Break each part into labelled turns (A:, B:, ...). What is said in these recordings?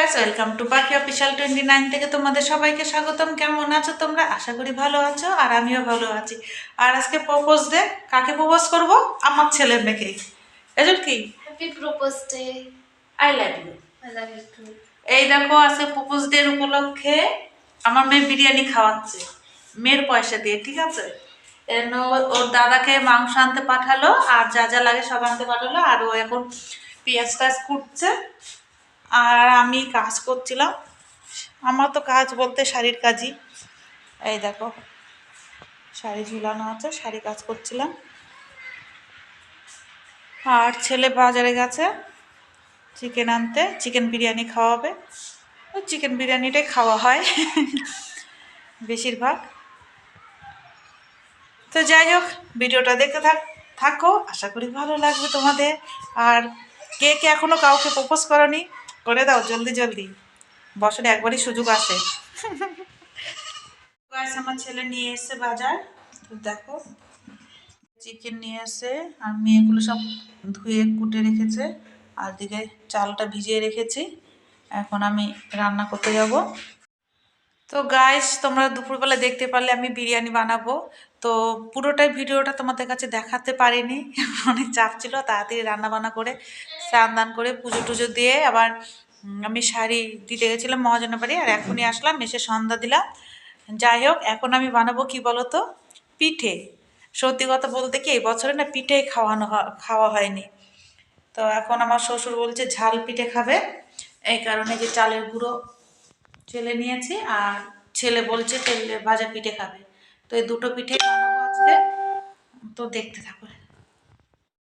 A: Guys, welcome to পাখি official 29 থেকে তোমাদের সবাইকে স্বাগতম। কেমন আছো তোমরা? আশা করি ভালো আছো, আর আমিও ভালো আছি। আর আজকে প্রপোজ ডে। কাকে প্রপোজ করব? আমার ছেলের মেয়েকে। এজল কি
B: happy propose day.
A: I love you.
B: I love you too.
A: এই দেখো, আজকে প্রপোজ ডে উপলক্ষে আমার মেয়ে বিরিয়ানি খাওয়াচ্ছে মেয়ের পয়সা দিয়ে, ঠিক আছে? ওর দাদাকে মাংস আনতে পাঠালো, আর যা যা লাগে সব আনতে পাঠালো, আর ও এখন পেঁয়াজ টাজ কুটছে, আর আমি কাজ করছিলাম। আমার তো কাজ বলতে শাড়ির কাজই। এই দেখো, শাড়ি ঝুলানো আছে, শাড়ি কাজ করছিলাম। আর ছেলে বাজারে গেছে চিকেন আনতে, চিকেন বিরিয়ানি খাওয়াবে। ওই চিকেন বিরিয়ানিটাই খাওয়া হয় বেশিরভাগ। তো যাই হোক, ভিডিওটা দেখতে থাকো, আশা করি ভালো লাগবে তোমাদের। আর কে কে এখনো কাউকে প্রপোজ করনি, করে দাও জলদি জলদি, বছরে একবারই সুযোগ আসে। আমার ছেলে নিয়ে এসে বাজার, তো দেখো চিকেন নিয়ে এসে, আর মেয়েগুলো সব ধুয়ে কুটে রেখেছে, আর দিকে চালটা ভিজিয়ে রেখেছি। এখন আমি রান্না করতে যাব। তো গাইস, তোমরা দুপুরবেলা দেখতে পারলে আমি বিরিয়ানি বানাবো। তো পুরোটাই ভিডিওটা তোমাদের কাছে দেখাতে পারিনি, অনেক চাপ ছিল। তাড়াতাড়ি রান্না বান্না করে স্নান দান করে পুজো টুজো দিয়ে আবার আমি শাড়ি দিতে গেছিলাম মহাজনের বাড়ি, আর এখনই আসলাম, এসে সন্ধ্যা দিলাম। যাই হোক, এখন আমি বানাবো কি বলো তো, পিঠে। সত্যি কথা বলতে কি, এই বছরে না পিঠে খাওয়া হয়নি। তো এখন আমার শ্বশুর বলছে ঝাল পিঠে খাবে, এই কারণে যে চালের গুঁড়ো চেলে নিয়েছি, আর ছেলে বলছে তেলে ভাজা পিঠে খাবে। তো এই দুটো পিঠে বানাবো আজকে, তো দেখতে থাকো।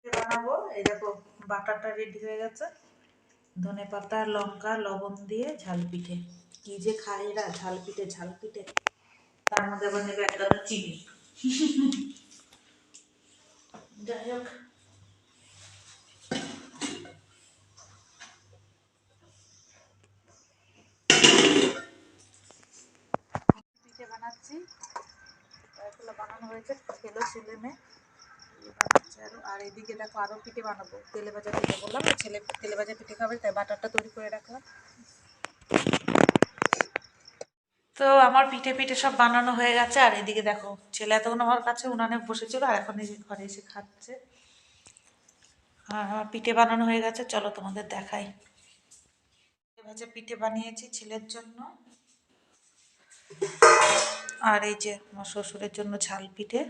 A: বানাবো, এই দেখো বাটারটা রেডি হয়ে গেছে। ধনে পাতা, লঙ্কা, লবণ দিয়ে ঝাল পিঠে। কি যে খায় এরা, ঝাল পিঠে ঝাল পিঠে, তার মধ্যে আবার নেবে একটা চিনি। যাই হোক, পিঠে বানাচ্ছি। এগুলো বানানো হয়েছে, খেলো ছেলে মেয়ে বানাচ্ছে আরো। আর এদিকে দেখো আরো পিঠে বানাবো, তেলে ভাজা পিঠে। বললাম ছেলে তেলে ভাজা পিঠে খাবে, তাই বাটারটা তৈরি করে রাখলাম। তো আমার পিঠে পিঠে সব বানানো হয়ে গেছে, আর এদিকে দেখো ছেলে এতক্ষণ আমার কাছে উনানে বসেছিল, আর এখন এই যে ঘরে এসে খাচ্ছে। আর আমার পিঠে বানানো হয়ে গেছে, চলো তোমাদের দেখাই। ভাজা পিঠে বানিয়েছি ছেলের জন্য, আর এই যে আমার শ্বশুরের জন্য ঝাল পিঠে।